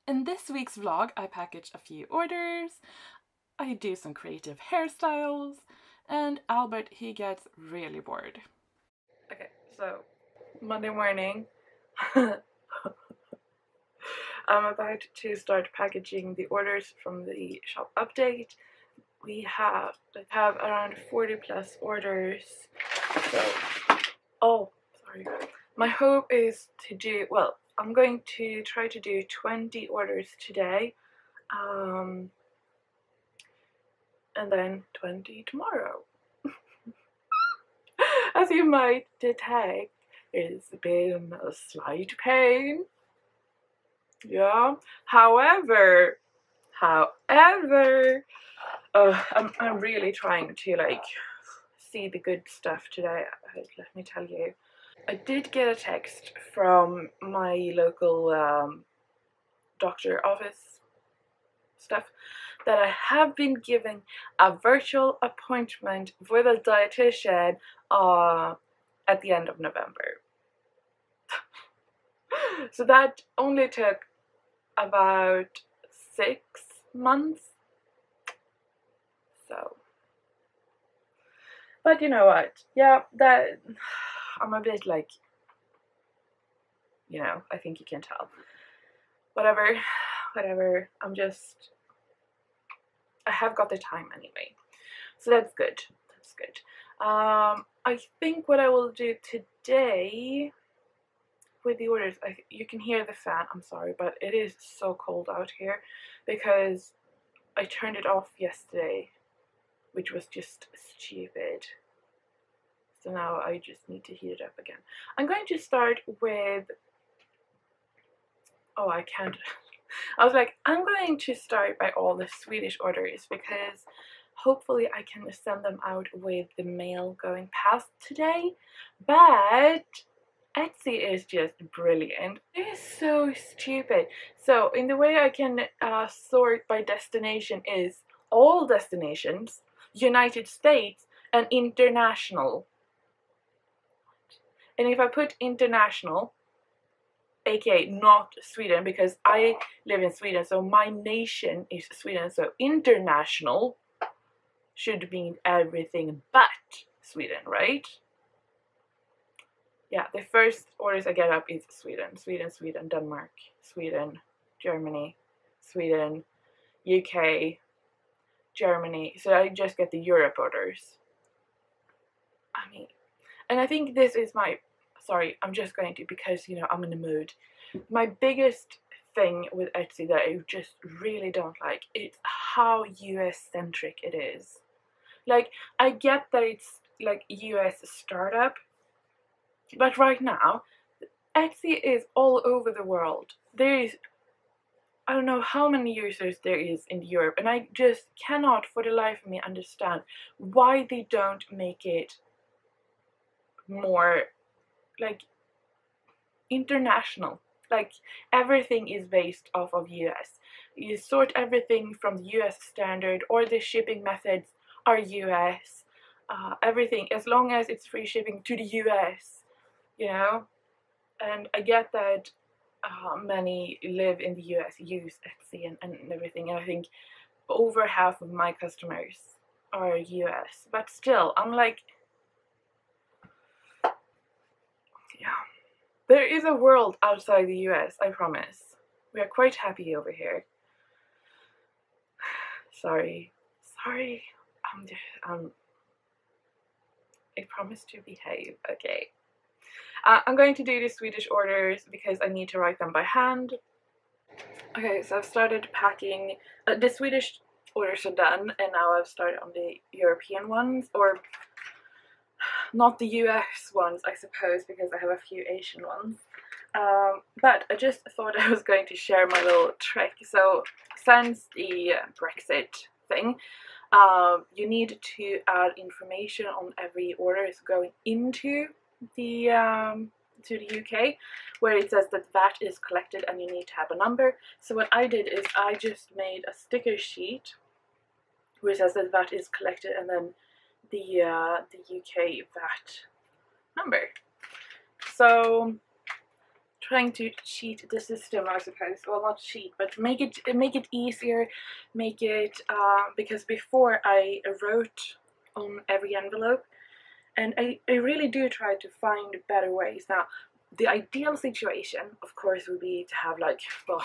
In this week's vlog, I package a few orders, I do some creative hairstyles, and Albert, he gets really bored. Okay, so Monday morning, I'm about to start packaging the orders from the shop update. We have around 40 plus orders. So, oh, sorry. My hope is to do, well, I'm going to try to do 20 orders today, and then 20 tomorrow. As you might detect, it's been a slight pain. Yeah. However, I'm really trying to like see the good stuff today. Let me tell you, I did get a text from my local doctor office stuff that I have been given a virtual appointment with a dietitian at the end of November. So that only took about 6 months. So, but you know what? Yeah, that I'm a bit like, you know, I think you can tell. Whatever. I have got the time anyway, so that's good. That's good. I think what I will do today with the orders, you can hear the fan. I'm sorry, but it is so cold out here because I turned it off yesterday, which was just stupid. So now I just need to heat it up again. I'm going to start with, oh, I can't. I was like, I'm going to start by all the Swedish orders because hopefully I can send them out with the mail going past today. But Etsy is just brilliant. It is so stupid. So in the way I can sort by destination is all destinations, United States, and international. And if I put international, aka not Sweden, because I live in Sweden, so my nation is Sweden, so international should mean everything but Sweden, right? Yeah, the first orders I get up is Sweden, Denmark, Sweden, Germany, Sweden, UK, Germany. So I just get the Europe orders. I mean, and I think this is my, sorry, I'm just going to, because, you know, I'm in the mood. My biggest thing with Etsy that I just really don't like is how US-centric it is. Like, I get that it's like US startup, but right now, Etsy is all over the world. There is, I don't know how many users there is in Europe, and I just cannot for the life of me understand why they don't make it more like international. Like, everything is based off of US. You sort everything from the US standard, or the shipping methods are US. Everything, as long as it's free shipping to the US, you know. And I get that many live in the US, use Etsy and everything, and I think over half of my customers are US. But still, I'm like, yeah. There is a world outside the US, I promise. We are quite happy over here. Sorry. I promise to behave, okay. I'm going to do the Swedish orders because I need to write them by hand. Okay, so I've started packing. The Swedish orders are done, and now I've started on the European ones, or not the US ones, I suppose, because I have a few Asian ones. But I just thought I was going to share my little trick. So since the Brexit thing, you need to add information on every order is going into the to the UK, where it says that VAT is collected and you need to have a number. So what I did is I just made a sticker sheet where it says that VAT is collected and then the UK VAT number. So trying to cheat the system, I suppose. Well, not cheat, but make it easier, make it because before I wrote on every envelope, and I really do try to find better ways. Now, the ideal situation, of course, would be to have like, well,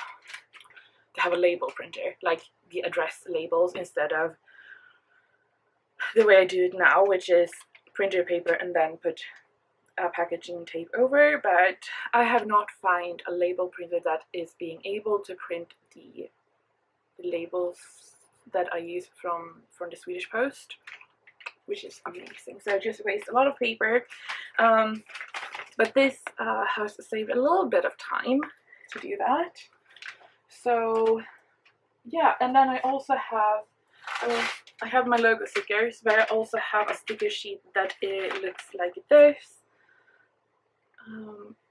to have a label printer, like the address labels, instead of the way I do it now, which is printer paper and then put packaging tape over. But I have not found a label printer that is being able to print the labels that I use from the Swedish Post, which is amazing. So I just waste a lot of paper, but this has saved a little bit of time to do that. So yeah, and then I also have I have my logo stickers, but I also have a sticker sheet that it looks like this.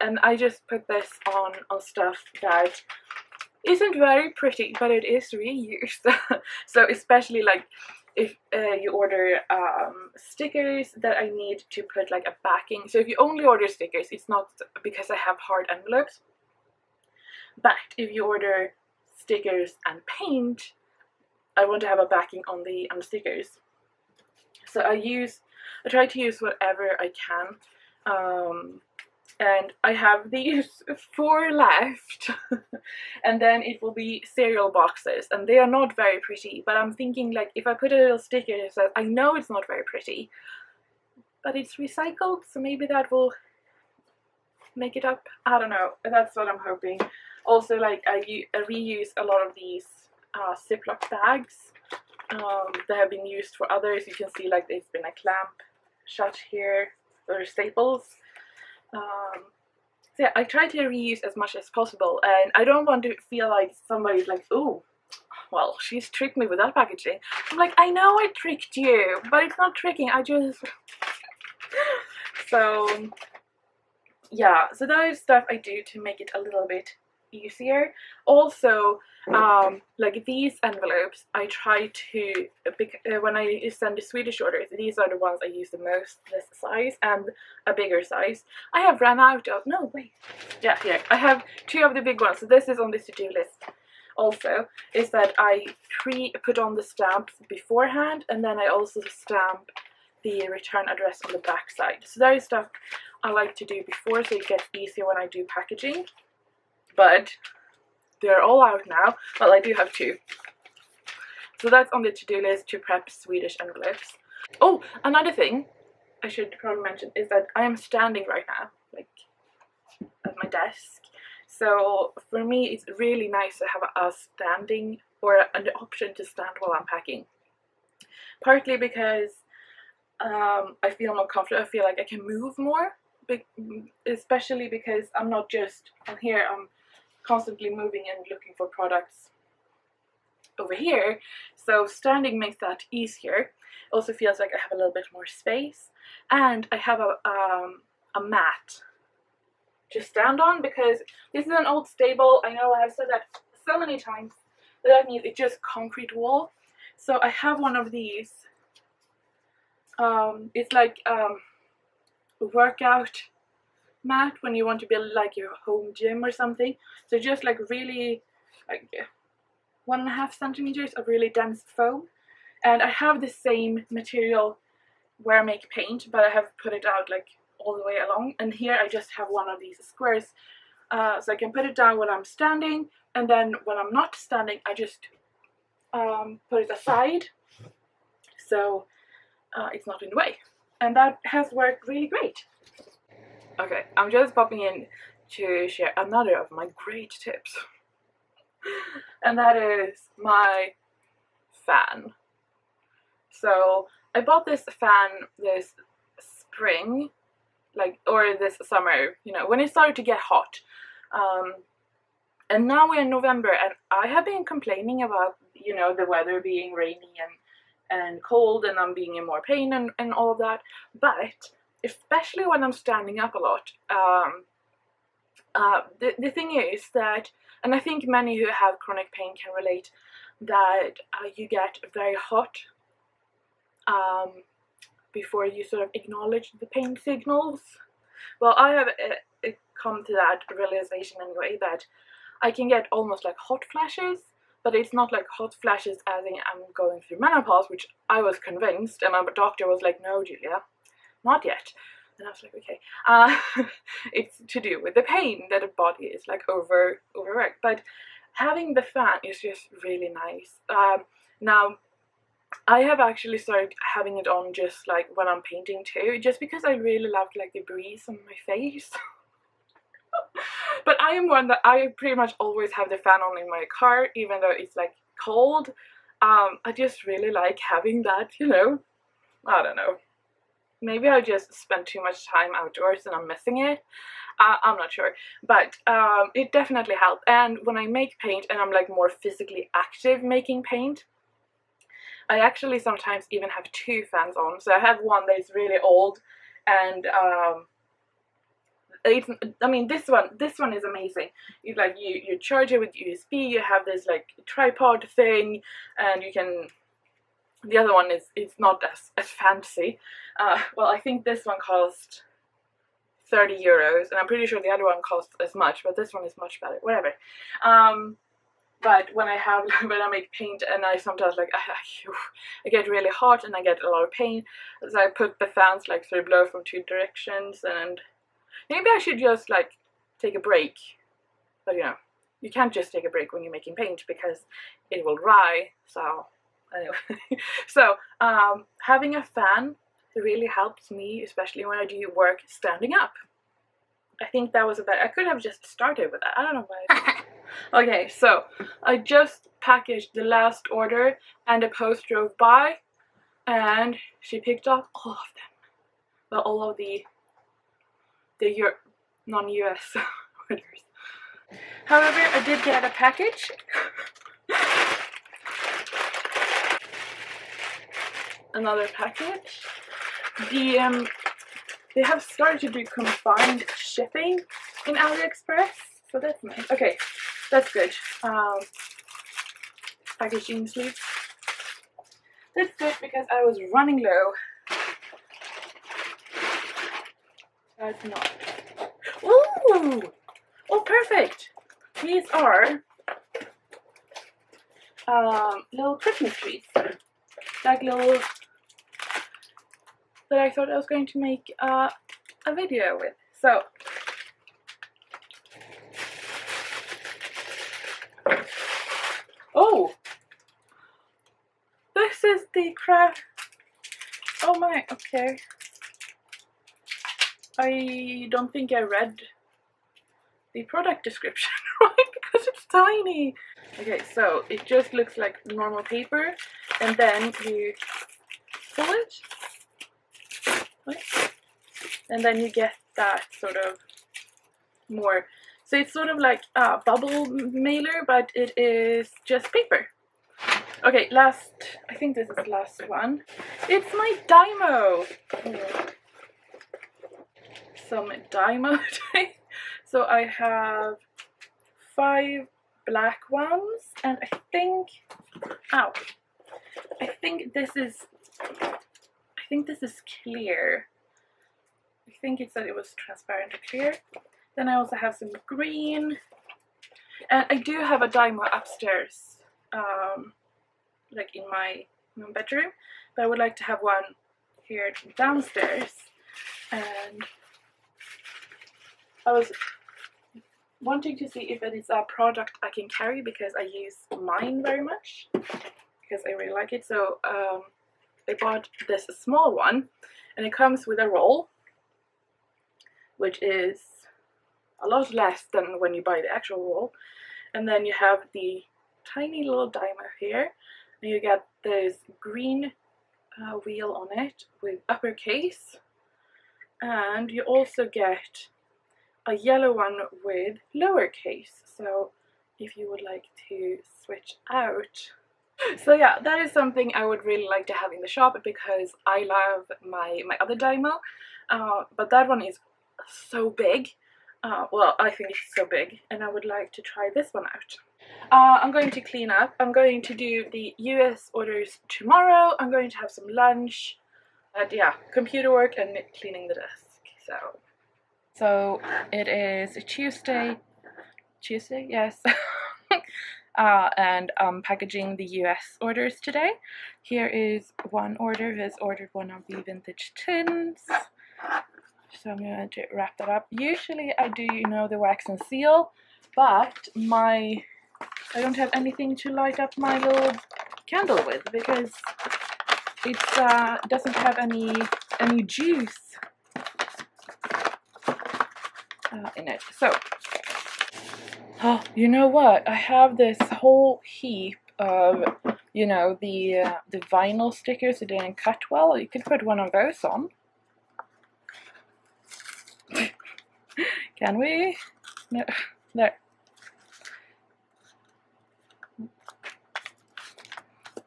And I just put this on stuff that isn't very pretty, but it is reused. So especially like if you order stickers that I need to put like a backing. So if you only order stickers, it's not because I have hard envelopes. But if you order stickers and paint, I want to have a backing on the stickers. So I try to use whatever I can. And I have these 4 left. And then it will be cereal boxes, and they are not very pretty, but I'm thinking like if I put a little sticker that says, I know it's not very pretty, but it's recycled, so maybe that will make it up. I don't know, that's what I'm hoping. Also, like I reuse a lot of these Ziploc bags that have been used for others. You can see like there's been a clamp shut here, or staples. So yeah, I try to reuse as much as possible, and I don't want to feel like somebody's like, oh, well, she's tricked me with that packaging. I'm like, I know I tricked you, but it's not tricking, I just... So yeah, so that is stuff I do to make it a little bit easier. Also, like these envelopes, I try to, when I send the Swedish orders, these are the ones I use the most, this size and a bigger size. I have run out of, no wait, yeah, here, I have 2 of the big ones, so this is on the to-do list. Also, is that I put on the stamps beforehand, and then I also stamp the return address on the back side. So that is stuff I like to do before, so it gets easier when I do packaging. But they're all out now. Well, I do have 2. So that's on the to-do list, to prep Swedish envelopes. Oh, another thing I should probably mention is that I am standing right now, like at my desk. So for me, it's really nice to have a standing, or an option to stand while I'm packing. Partly because I feel more comfortable. I feel like I can move more, especially because I'm not just on here. I'm constantly moving and looking for products over here, so standing makes that easier. Also feels like I have a little bit more space, and I have a mat to stand on, because this is an old stable. I know I've said that so many times, but that means it's just concrete wall. So I have one of these. It's like a workout mat when you want to build like your home gym or something. So just like really like 1.5 centimeters of really dense foam, and I have the same material where I make paint, but I have put it out like all the way along, and here I just have one of these squares, so I can put it down when I'm standing, and then when I'm not standing I just put it aside, so it's not in the way, and that has worked really great. Okay, I'm just popping in to share another of my great tips, and that is my fan. So I bought this fan this spring, like, or this summer, you know, when it started to get hot, and now we're in November, and I have been complaining about, you know, the weather being rainy and cold, and I'm being in more pain and all of that, but especially when I'm standing up a lot, the thing is that, and I think many who have chronic pain can relate, that you get very hot before you sort of acknowledge the pain signals. Well, I have come to that realization anyway, that I can get almost like hot flashes, but it's not like hot flashes as in I'm going through menopause, which I was convinced, and my doctor was like, no Julia, not yet. And I was like, okay. It's to do with the pain that the body is like overworked. But having the fan is just really nice. Now I have actually started having it on just like when I'm painting too, just because I really love like the breeze on my face. But I am one that I pretty much always have the fan on in my car, even though it's like cold. I just really like having that, you know. I don't know. Maybe I just spend too much time outdoors and I'm missing it. I'm not sure, but it definitely helps. And when I make paint and I'm like more physically active making paint, I actually sometimes even have two fans on. So I have one that is really old, and I mean this one is amazing. You charge it with USB. You have this like tripod thing, and you can. The other one is it's not as fancy. Well, I think this one cost 30 euros, and I'm pretty sure the other one costs as much, but this one is much better. Whatever. But when I make paint, and I sometimes like I get really hot and I get a lot of pain, so I put the fans like so they blow from two directions. And maybe I should just like take a break, but you know, you can't just take a break when you're making paint because it will dry. So anyway, so having a fan really helps me, especially when I do work standing up. I think that was I could have just started with that. I don't know why. Okay, so I just packaged the last order, and the post drove by, and she picked up all of them. Well, all of the non-US orders. However, I did get a package. Another package. They have started to do combined shipping in Aliexpress, so that's nice. Okay, that's good. Packaging sleeve. That's good because I was running low. That's not. Ooh! Oh, perfect! These are little Christmas trees. Like little that I thought I was going to make a video with. So oh, this is the craft. Oh my, okay. I don't think I read the product description right because it's tiny. Okay, so it just looks like normal paper, and then you pull it, and then you get that sort of more. So it's sort of like a bubble mailer, but it is just paper. Okay, I think this is the last one. It's my Dymo. Some Dymo today. So I have 5 black ones, and I think this is clear. I think it said it was transparent or clear. Then I also have some green, and I do have a Dymo upstairs, like in my bedroom, but I would like to have one here downstairs. And I was wanting to see if it is a product I can carry, because I use mine very much because I really like it. So I bought this small one, and it comes with a roll, which is a lot less than when you buy the actual roll. And then you have the tiny little Dymo here, and you get this green wheel on it with uppercase, and you also get a yellow one with lowercase, so if you would like to switch out. So yeah, that is something I would really like to have in the shop, because I love my other Dymo, but that one is so big. Well, I think it's so big, and I would like to try this one out. I'm going to clean up. I'm going to do the US orders tomorrow. I'm going to have some lunch, and yeah, computer work and cleaning the desk. So So it is a Tuesday, yes. And I'm packaging the US orders today. Here is one order who has ordered one of the vintage tins. So I'm going to wrap that up. Usually I do, you know, the wax and seal, but I don't have anything to light up my little candle with because it doesn't have any juice in it. So, oh, you know what? I have this whole heap of, you know, the vinyl stickers that didn't cut well. You could put one of those on. Can we? No, there.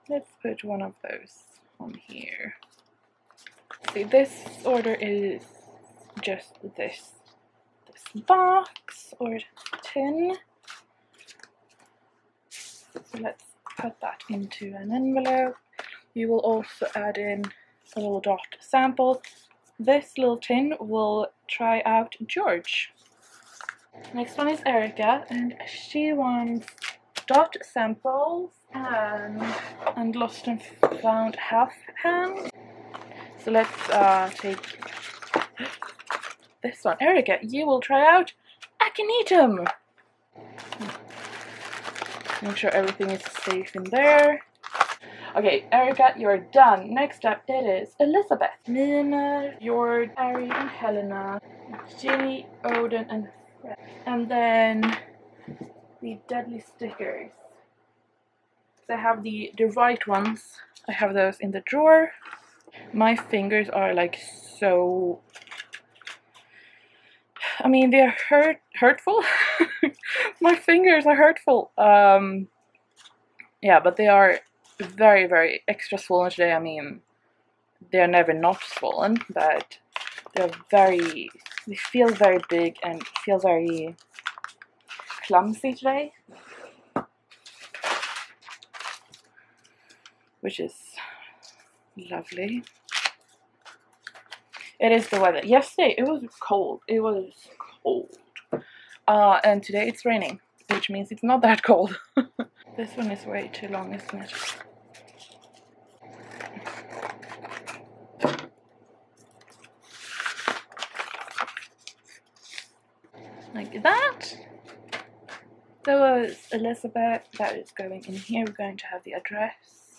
Let's put one of those on here. See, this order is just this box or tin. So let's put that into an envelope. You will also add in a little dot sample. This little tin will try out George. Next one is Erica, and she wants dot samples and lost and found half hand. So let's take this one. Erica, you will try out aconitum. Make sure everything is safe in there. Okay, Erica, you're done. Next up, it is Elizabeth, Nina, Jord, Harry, and Helena, Ginny, Odin, and Fred. And then the deadly stickers. So I have the white ones. I have those in the drawer. My fingers are like so... I mean, they're hurtful. My fingers are hurtful. Yeah, but they are very, very extra swollen today. I mean, they're never not swollen, but they feel very big and feel very clumsy today, which is lovely. It is the weather. Yesterday it was cold. It was cold. And today it's raining, which means it's not that cold. This one is way too long, isn't it? Like that. There was Elizabeth. That is going in here. We're going to have the address.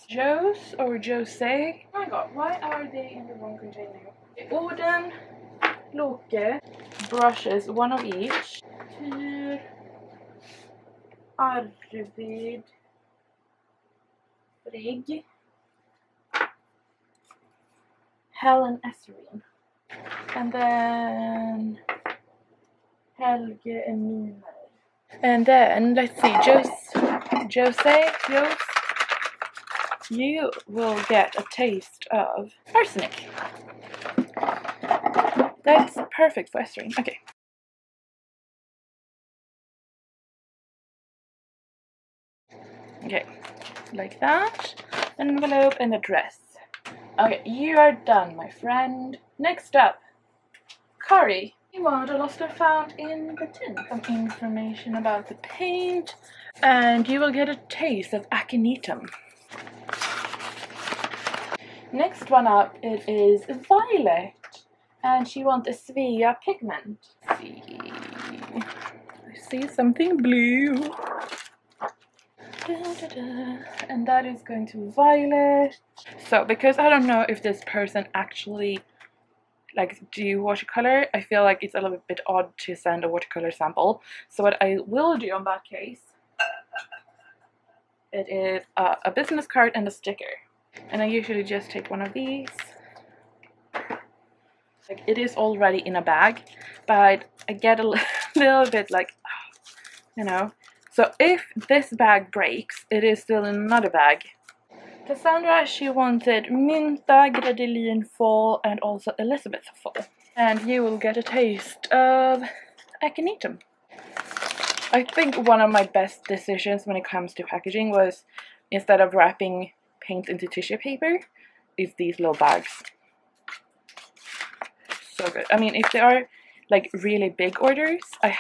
Joe's or Jose. Oh my god, why are they in the wrong container? Odin, Loke, brushes, one of each. Tyr, Arvid, Frigg, Helen Esserin. And then Helge and Mina. And then, let's see, Jose, you will get a taste of arsenic. That's perfect for Esserin. Okay. Okay, like that. Envelope and address. Okay, you are done, my friend. Next up, Kari. You want a lost and found in the tin. Some information about the paint, and you will get a taste of aconitum. Next one up, it is Violet, and she wants a Svea pigment. Let's see, I see something blue. And that is going to Violet. So, because I don't know if this person actually do watercolor, I feel like it's a little bit odd to send a watercolor sample. So what I will do on that case, it is a business card and a sticker. And I usually just take one of these. Like, it is already in a bag, but I get a little bit like, you know. So if this bag breaks, it is still in another bag. Cassandra, she wanted Mynta, Gredelin Fall, and also Elizabeth Fall. And you will get a taste of aconitum. I think one of my best decisions when it comes to packaging was, instead of wrapping paint into tissue paper, is these little bags. So good. I mean, if they are like really big orders, I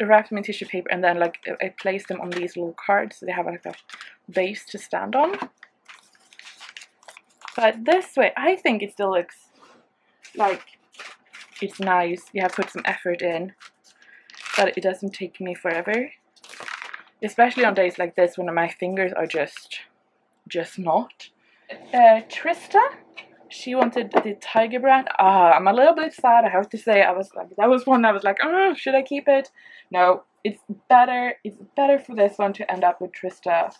wrap them in tissue paper and then like I place them on these little cards so they have like a base to stand on. But this way, I think it still looks like it's nice. You have put some effort in, but it doesn't take me forever. Especially on days like this when my fingers are just not. Trista, she wanted the Tiger brand. I'm a little bit sad, I have to say. I was like, that was one I was like, oh, should I keep it? No, it's better for this one to end up with Trista.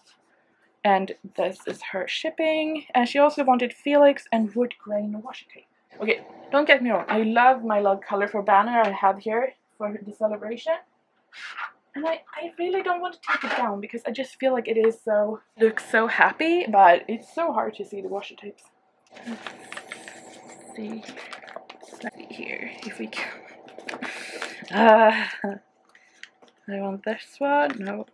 And this is her shipping. And she also wanted Felix and wood grain washi tape. Okay, don't get me wrong, I love my little colorful banner I have here for the celebration. And I really don't want to take it down because I just feel like it is so, looks so happy, but it's so hard to see the washi tapes. Let's see, slightly here, if we can. I want this one, no.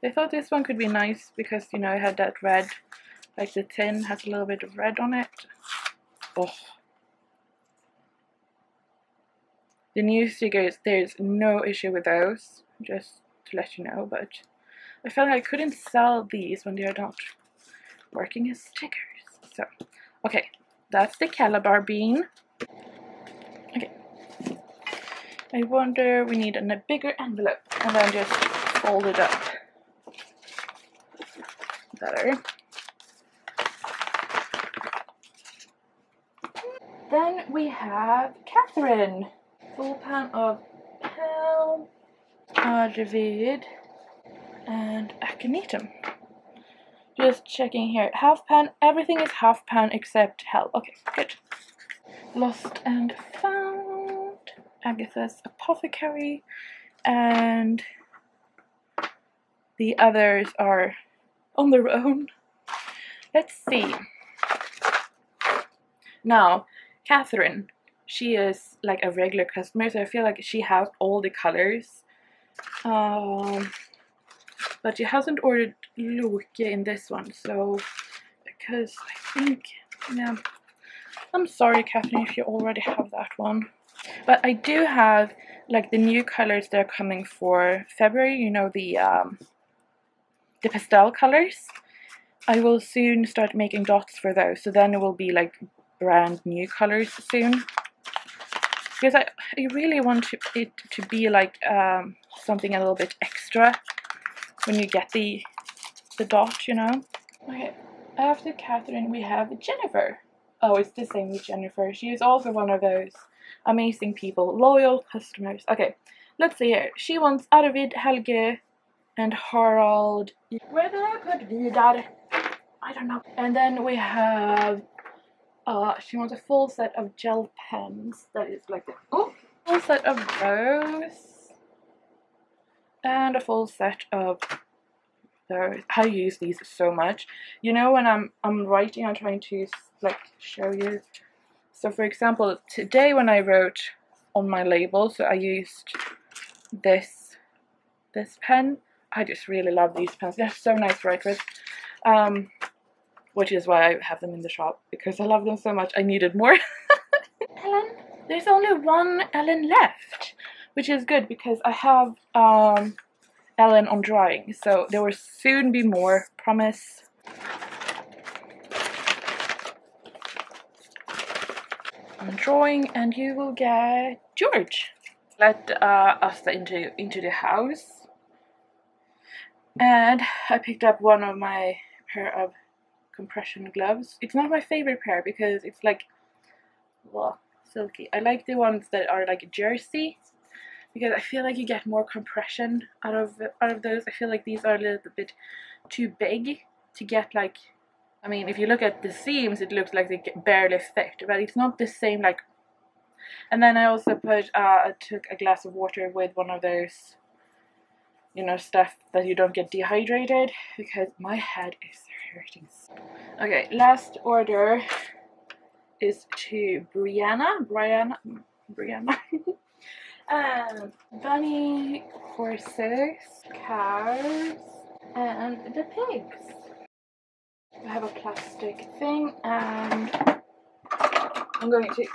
I thought this one could be nice because, you know, it had that red, like the tin has a little bit of red on it. Oh. The new stickers, there's no issue with those, just to let you know, but I felt like I couldn't sell these when they are not working as stickers. So, okay, that's the Calabar bean. Okay, I wonder, we need a bigger envelope, and then just fold it up better. Then we have Catherine. Full pan of hell, David, and aconitum. Just checking here. Half pan, everything is half pan except hell. Okay, good. Lost and found, Agatha's apothecary, and the others are on their own. Let's see. Now, Catherine. She is like a regular customer, so I feel like she has all the colors. But she hasn't ordered Loke in this one, so because I think, yeah, I'm sorry, Catherine, if you already have that one. But I do have like the new colors that are coming for February. You know, the pastel colors. I will soon start making dots for those, so then it will be like brand new colors soon. Because I really want it to be like something a little bit extra when you get the dot, you know. Okay, after Catherine we have Jennifer. Oh, it's the same with Jennifer. She is also one of those amazing people, loyal customers. Okay, let's see here. She wants Arvid, Helge, and Harald. Where did I put Vidar? I don't know. And then we have she wants a full set of gel pens. That is like the full set of those, and a full set of those. I use these so much. You know, when I'm writing, I'm trying to like show you. So, for example, today when I wrote on my label, so I used this pen. I just really love these pens. They're so nice to write with. Which is why I have them in the shop, because I love them so much. I needed more. Ellen, there's only one Ellen left, which is good because I have Ellen on drying, so there will soon be more, promise. On drawing, and you will get George. Let us into the house, and I picked up one of my pair of compression gloves. It's not my favorite pair because it's like, well, silky. I like the ones that are like jersey because I feel like you get more compression out of those. I feel like these are a little bit too big to get like, I mean, if you look at the seams, it looks like they barely fit, but it's not the same like. And then I also I took a glass of water with one of those, you know, stuff that you don't get dehydrated, because my head is hurting. Okay, last order is to Brianna, bunny, horses, cows, and the pigs. I have a plastic thing, and I'm going to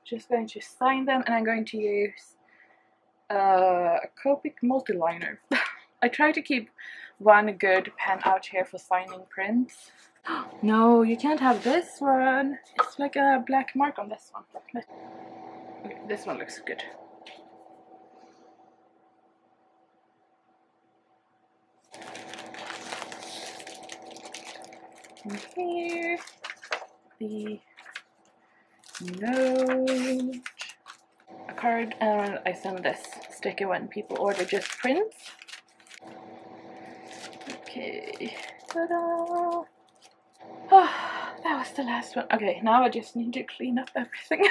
just going to sign them, and I'm going to use a Copic multiliner. I try to keep one good pen out here for signing prints. No, you can't have this one. It's like a black mark on this one. Okay, this one looks good. And here, the note, a card, and I send this sticker when people order just prints. Okay, ta-da! Oh, that was the last one. Okay, now I just need to clean up everything.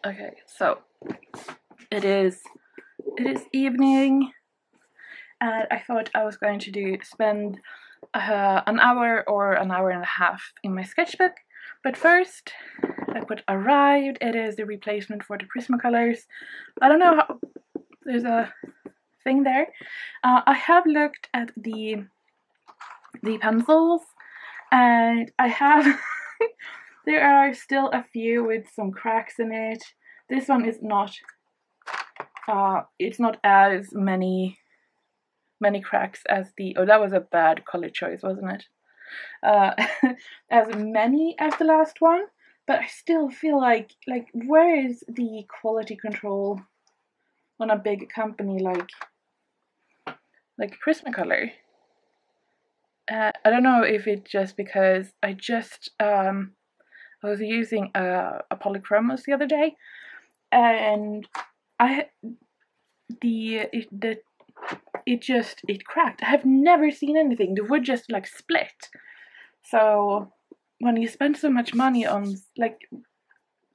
Okay, so it is evening, and I thought I was going to spend an hour or an hour and a half in my sketchbook. But first, I put arrived. It is the replacement for the Prismacolors. I don't know how, there's a thing there. I have looked at the pencils, and I have there are still a few with some cracks in it. This one is not it's not as many cracks as the, oh, that was a bad color choice, wasn't it? As many as the last one, but I still feel like where is the quality control on a big company like Prismacolor? I don't know if it's just because I was using a polychromos the other day, and it cracked. I have never seen anything. The wood just like split. So when you spend so much money on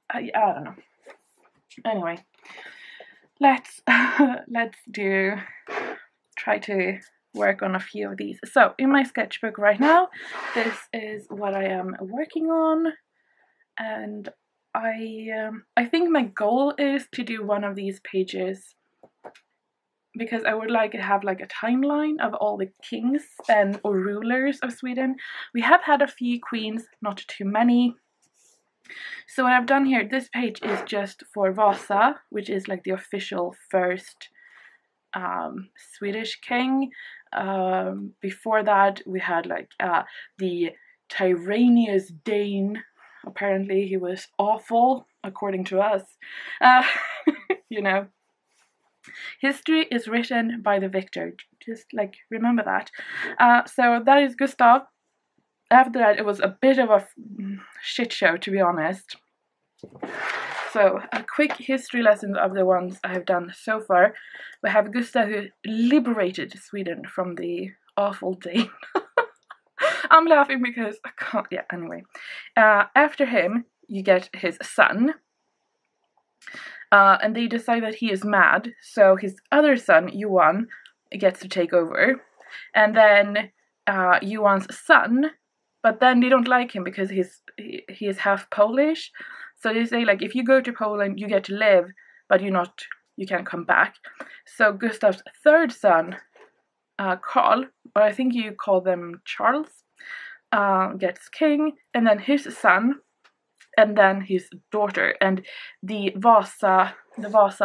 I don't know. Anyway, let's try to work on a few of these. So in my sketchbook right now, this is what I am working on, and I think my goal is to do one of these pages because I would like to have like a timeline of all the kings or rulers of Sweden. We have had a few queens, not too many. So what I've done here, this page is just for Vasa, which is like the official first Swedish king. Before that we had like the Tyrannous Dane. Apparently he was awful, according to us. You know, history is written by the victor. Just like remember that. So that is Gustav. After that it was a bit of a shit show, to be honest. So, a quick history lesson of the ones I have done so far. We have Gustav, who liberated Sweden from the awful Dane. I'm laughing because I can't, yeah, anyway. After him, you get his son. And they decide that he is mad, so his other son, Johan, gets to take over. And then Johan's son, but then they don't like him because he is half Polish. So they say, like, if you go to Poland, you get to live, but you can't come back. So Gustav's third son, Karl, or I think you call them Charles, gets king, and then his son, and then his daughter. And the Vasa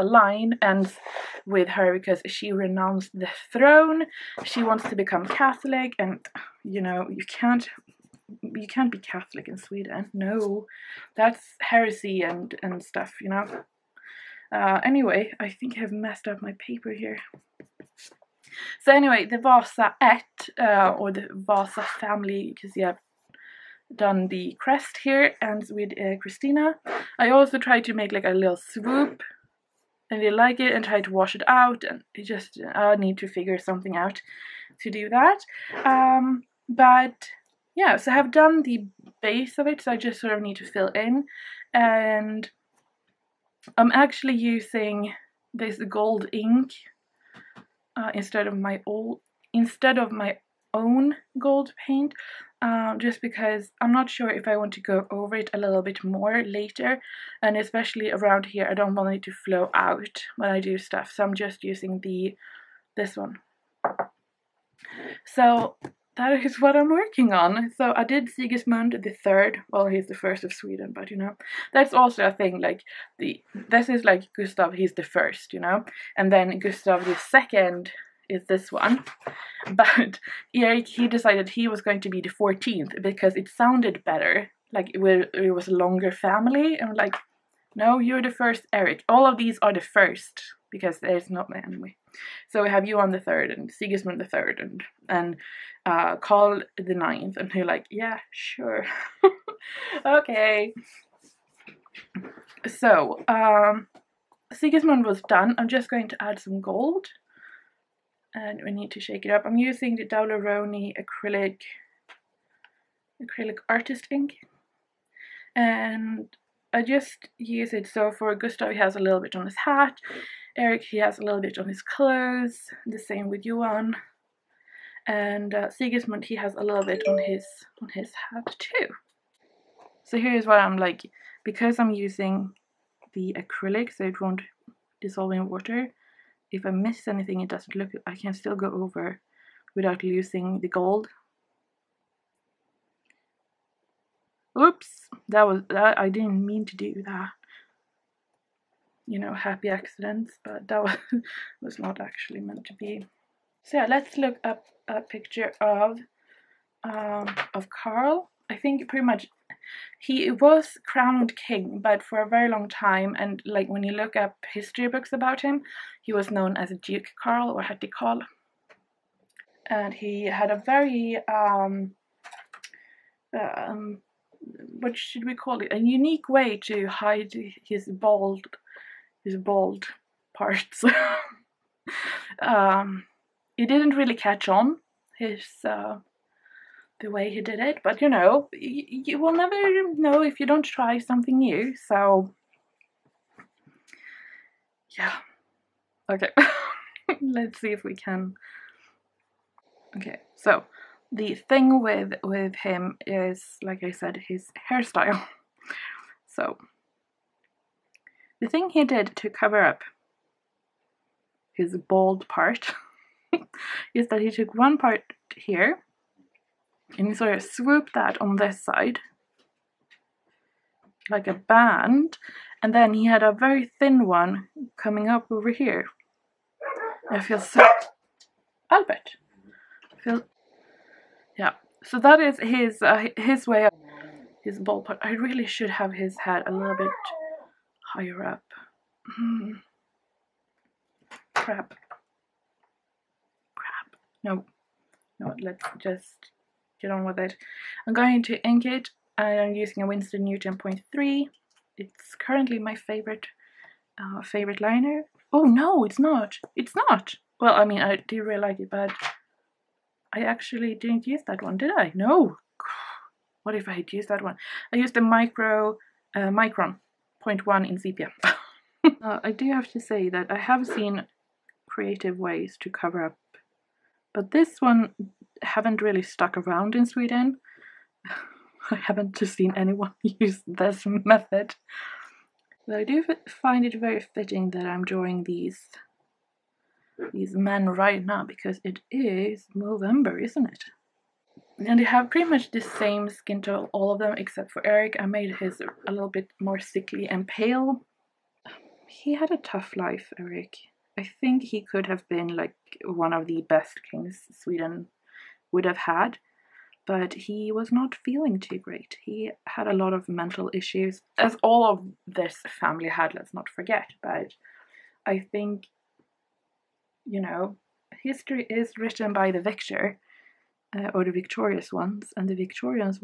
line ends with her because she renounced the throne. She wants to become Catholic, and you can't be Catholic in Sweden. No, that's heresy and stuff, Anyway, I think I've messed up my paper here. So anyway, the Vasa-ätt, or the Vasa family, because you have done the crest here, ends with Christina. I also tried to make like a little swoop, and they like it, and try to wash it out, and it just, I need to figure something out to do that. But yeah, so I have done the base of it, so I just sort of need to fill in, and I'm actually using this gold ink instead of my own gold paint, just because I'm not sure if I want to go over it a little bit more later, and especially around here I don't want it to flow out when I do stuff, so I'm just using this one. So that is what I'm working on. So I did Sigismund the third. Well, he's the first of Sweden, but that's also a thing. Like this is like Gustav, he's the first, and then Gustav the second is this one. But Erik, he decided he was going to be the 14th because it sounded better. Like it was a longer family. And I'm like, no, you're the first, Erik. All of these are the first because there's not anyway. So we have Johan the third and Sigismund the third and Karl the 9th, and you're like, yeah, sure. Okay. So Sigismund was done. I'm just going to add some gold, and we need to shake it up. I'm using the Daleroni acrylic artist ink, and I just use it. So for Gustav, he has a little bit on his hat. Erik, he has a little bit on his clothes. The same with Johan. And Sigismund, he has a little bit on his hat too. So here's what I'm like, because I'm using the acrylic, so it won't dissolve in water. If I miss anything, it doesn't look. I can still go over without losing the gold. Oops, that I didn't mean to do that. Happy accidents, but that was not actually meant to be. So yeah, let's look up a picture of Karl. I think pretty much he was crowned king, but for a very long time, and like when you look up history books about him, he was known as Duke Karl or Hertig Karl. And he had a very what should we call it? A unique way to hide his bald parts. It didn't really catch on, the way he did it, but you will never know if you don't try something new. So yeah, okay. Let's see if we can. Okay, so the thing with him is, like I said, his hairstyle. So the thing he did to cover up his bald part is that he took one part here and he sort of swooped that on this side like a band, and then he had a very thin one coming up over here. I feel so Albert. Yeah, so that is his way of his bald part. I really should have his head a little bit higher up. Crap. No, let's just get on with it. I'm going to ink it, and I'm using a Winston Newton 0.3. It's currently my favorite liner. Oh no, it's not. It's not. Well, I mean, I do really like it, but I actually didn't use that one, did I? No. What if I had used that one? I used a Micron 0.1 in sepia. I do have to say that I have seen creative ways to cover up, but this one haven't really stuck around in Sweden. I haven't just seen anyone use this method. But I do find it very fitting that I'm drawing these men right now, because it is November, isn't it? And they have pretty much the same skin tone, all of them, except for Eric. I made his a little bit more sickly and pale. He had a tough life, Eric. I think he could have been like one of the best kings Sweden would have had, but he was not feeling too great. He had a lot of mental issues, as all of this family had, let's not forget. But I think, you know, history is written by the victor, or the victorious ones, and the victorious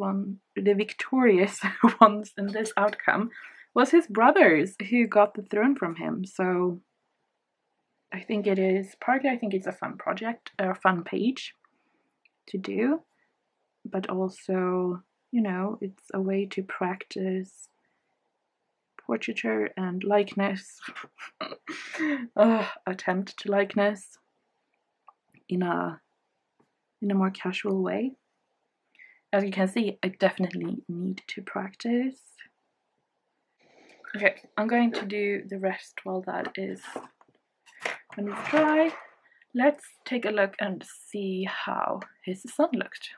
ones in this outcome was his brothers who got the throne from him. So I think it is partly, I think it's a fun project, a fun page to do, but also, you know, it's a way to practice portraiture and likeness, attempt to likeness in a more casual way. As you can see, I definitely need to practice. Okay, I'm going to do the rest while that is when it's dry. Let's take a look and see how his son looked.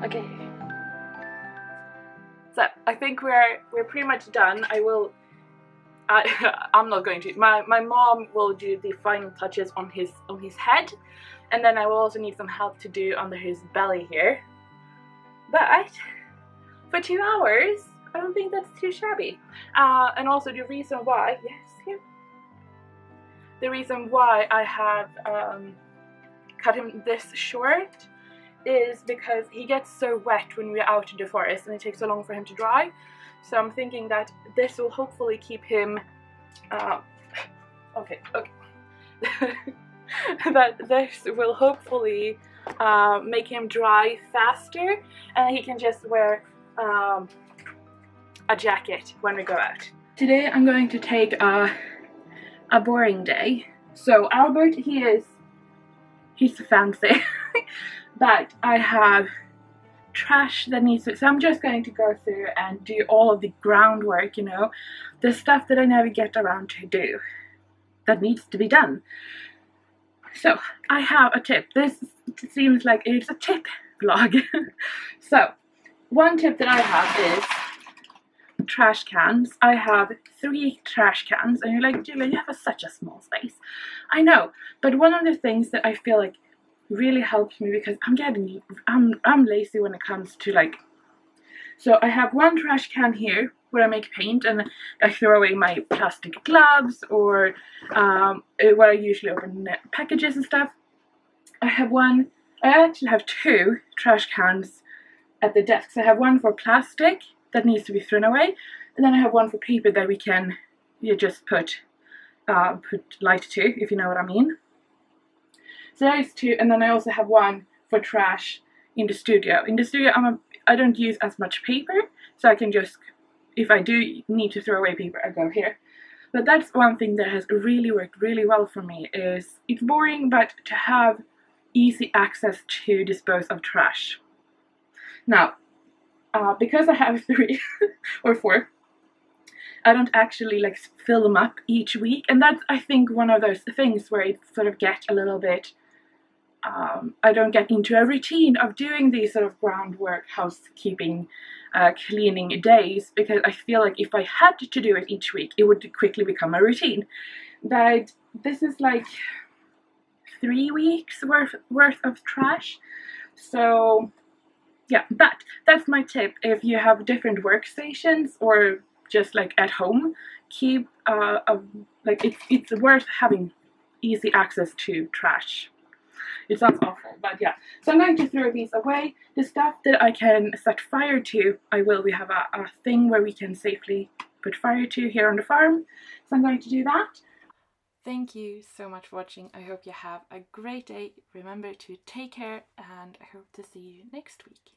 Okay. So I think we're pretty much done. I'm not going to. My mom will do the final touches on his head, and then I will also need some help to do under his belly here. But for 2 hours, I don't think that's too shabby. And also the reason why, the reason why I have cut him this short is because he gets so wet when we're out in the forest and it takes so long for him to dry. So I'm thinking that this will hopefully keep him okay. That this will hopefully make him dry faster, and he can just wear a jacket when we go out. Today I'm going to take a boring day. So Albert, he's fancy. But I have trash that needs to, so I'm just going to go through and do all of the groundwork, you know, the stuff that I never get around to do that needs to be done. So I have a tip. This seems like it's a tip vlog. So one tip that I have is trash cans. I have 3 trash cans, and you're like, Julia, you have such a small space. I know, but one of the things that I feel like really helps me, because I'm lazy when it comes to like, so I have one trash can here where I make paint and I throw away my plastic gloves, or where I usually open packages and stuff. I actually have 2 trash cans at the desk. So I have one for plastic that needs to be thrown away, and then I have one for paper that we can just put light to, if you know what I mean. So there's 2, and then I also have one for trash in the studio. In the studio, I don't use as much paper, so I can just, if I do need to throw away paper, I go here. But that's one thing that has really worked really well for me, is it's boring, but to have easy access to dispose of trash. Now, because I have 3 or 4, I don't actually like fill them up each week, and that's, I think, one of those things where it sort of get a little bit, I don't get into a routine of doing these sort of groundwork, housekeeping, cleaning days, because I feel like if I had to do it each week, it would quickly become a routine. But this is like 3 weeks worth of trash. So yeah, that's my tip. If you have different workstations or just like at home, keep like it's worth having easy access to trash. It sounds awful, but yeah. So I'm going to throw these away. The stuff that I can set fire to, I will. We have a thing where we can safely put fire to here on the farm. So I'm going to do that. Thank you so much for watching. I hope you have a great day. Remember to take care, and I hope to see you next week.